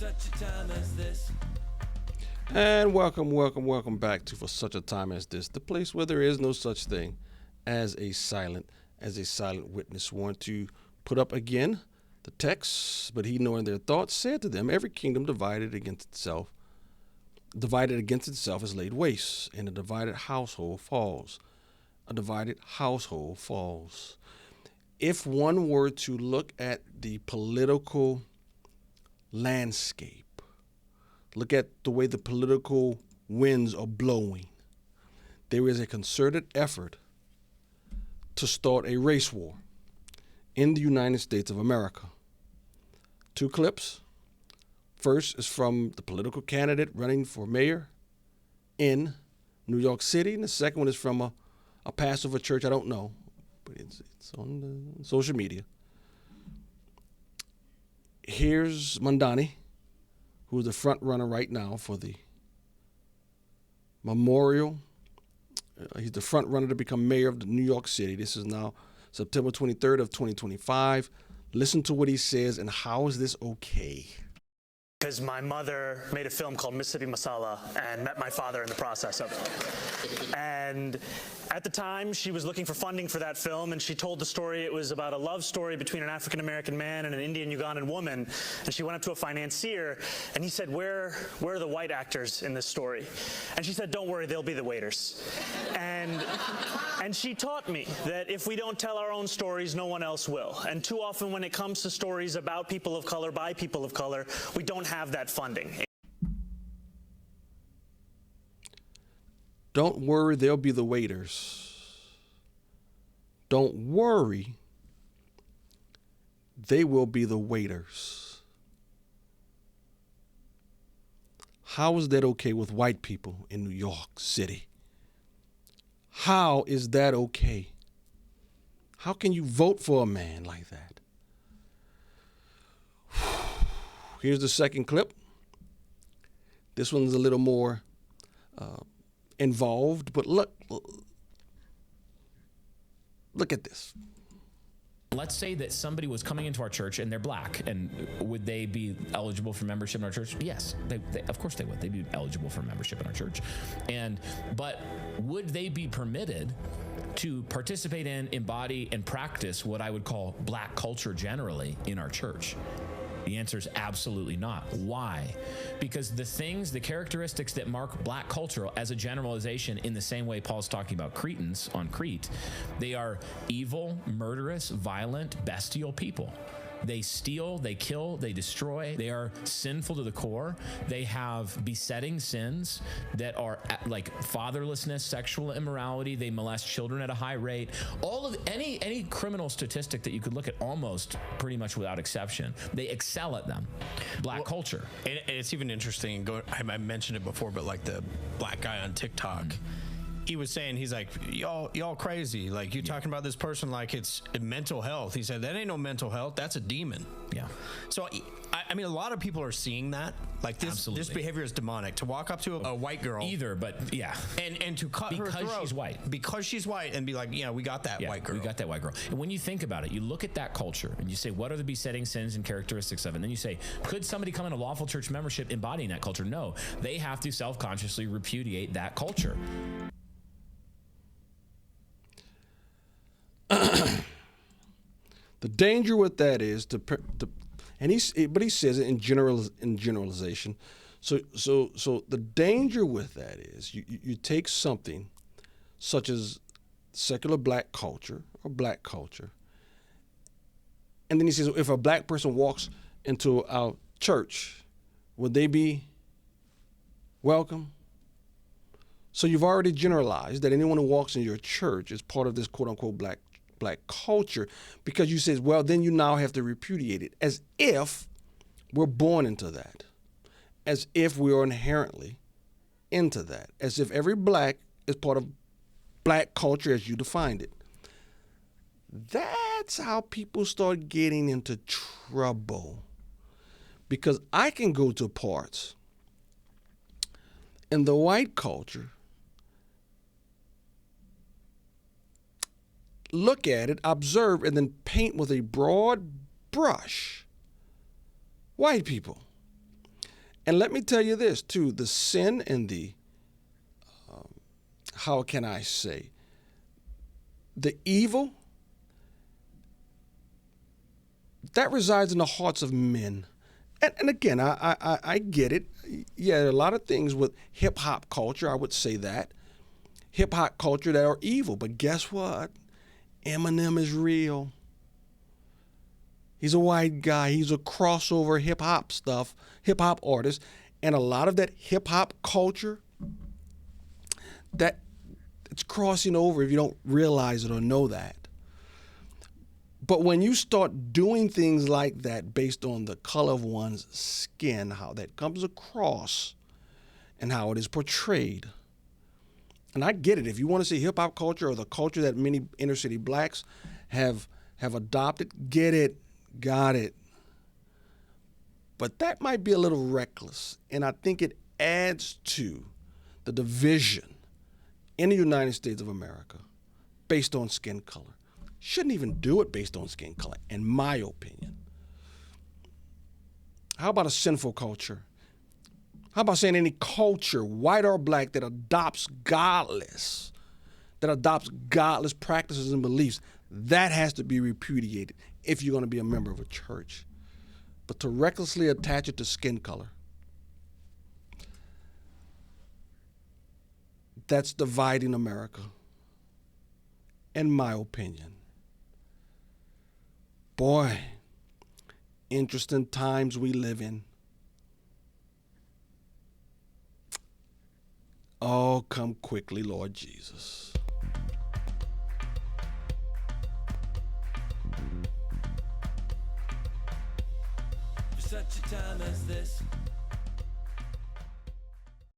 such a time as this. And welcome back to For Such a Time as This, the place where there is no such thing as a silent witness. Want to put up again the text, but he, knowing their thoughts, said to them, every kingdom divided against itself is laid waste, and a divided household falls. A divided household falls. If one were to look at the political landscape, look at the way the political winds are blowing, there is a concerted effort to start a race war in the United States of America. Two clips. First is from the political candidate running for mayor in New York City, and the second one is from a pastor of a church, I don't know, but it's on the social media. Here's Mondani, who is the front runner right now for the memorial. He's the front runner to become mayor of New York City. This is now September 23rd of 2025. Listen to what he says and how is this okay? Because my mother made a film called Mississippi Masala and met my father in the process of it. And at the time, she was looking for funding for that film, and she told the story. It was about a love story between an African-American man and an Indian-Ugandan woman. And she went up to a financier, and he said, where are the white actors in this story? And she said, don't worry, they'll be the waiters. And she taught me that if we don't tell our own stories, no one else will. And too often when it comes to stories about people of color, by people of color, we don't have that funding. Don't worry, they'll be the waiters. Don't worry, they will be the waiters. How is that okay with white people in New York City? How is that okay? How can you vote for a man like that? Here's the second clip. This one's a little more involved, but look at this. Let's say that somebody was coming into our church and they're black, and would they be eligible for membership in our church? Yes, they of course they would. They'd be eligible for membership in our church. But would they be permitted to participate in, embody, and practice what I would call black culture generally in our church? The answer is absolutely not. Why? Because the characteristics that mark black culture as a generalization, in the same way Paul's talking about Cretans on Crete, they are evil, murderous, violent, bestial people. They steal, they kill, they destroy. They are sinful to the core. They have besetting sins that are like fatherlessness, sexual immorality. They molest children at a high rate. All of any criminal statistic that you could look at, almost pretty much without exception, they excel at them. Black culture. And it's even interesting. I mentioned it before, but like the black guy on TikTok. He was saying, he's like, y'all crazy. Like, you talking about this person like it's mental health. He said, that ain't no mental health. That's a demon. Yeah. So, I mean, a lot of people are seeing that. Like, this behavior is demonic. To walk up to a white girl. Either, but yeah. And to cut her throat. Because she's white. Because she's white, and be like, yeah, we got that white girl. We got that white girl. And when you think about it, you look at that culture, and you say, what are the besetting sins and characteristics of it? And then you say, could somebody come in a lawful church membership embodying that culture? No. They have to self-consciously repudiate that culture. The danger with that is but he says it in generalization. So the danger with that is you take something such as secular black culture or black culture, and then he says, if a black person walks into our church, would they be welcome? So you've already generalized that anyone who walks in your church is part of this quote unquote black culture, because you say, well, then you now have to repudiate it, as if we're born into that, as if we are inherently into that, as if every black is part of black culture as you defined it. That's how people start getting into trouble, because I can go to parts in the white culture, look at it, observe, and then paint with a broad brush white people. And let me tell you this too: the sin and the how can I say, the evil that resides in the hearts of men. And again, I get it. Yeah, a lot of things with hip hop culture, I would say that. Hip hop culture that are evil. But guess what? Eminem is real. He's a white guy. He's a crossover hip hop stuff, hip hop artist. And a lot of that hip hop culture, that it's crossing over if you don't realize it or know that. But when you start doing things like that based on the color of one's skin, how that comes across and how it is portrayed, and I get it. If you want to see hip hop culture or the culture that many inner city blacks have adopted, get it, got it. But that might be a little reckless, and I think it adds to the division in the United States of America based on skin color. Shouldn't even do it based on skin color, in my opinion. How about a sinful culture? How about saying any culture, white or black, that adopts godless practices and beliefs? That has to be repudiated if you're going to be a member of a church. But to recklessly attach it to skin color, that's dividing America, in my opinion. Boy, interesting times we live in. Oh, come quickly, Lord Jesus. For such a time as this,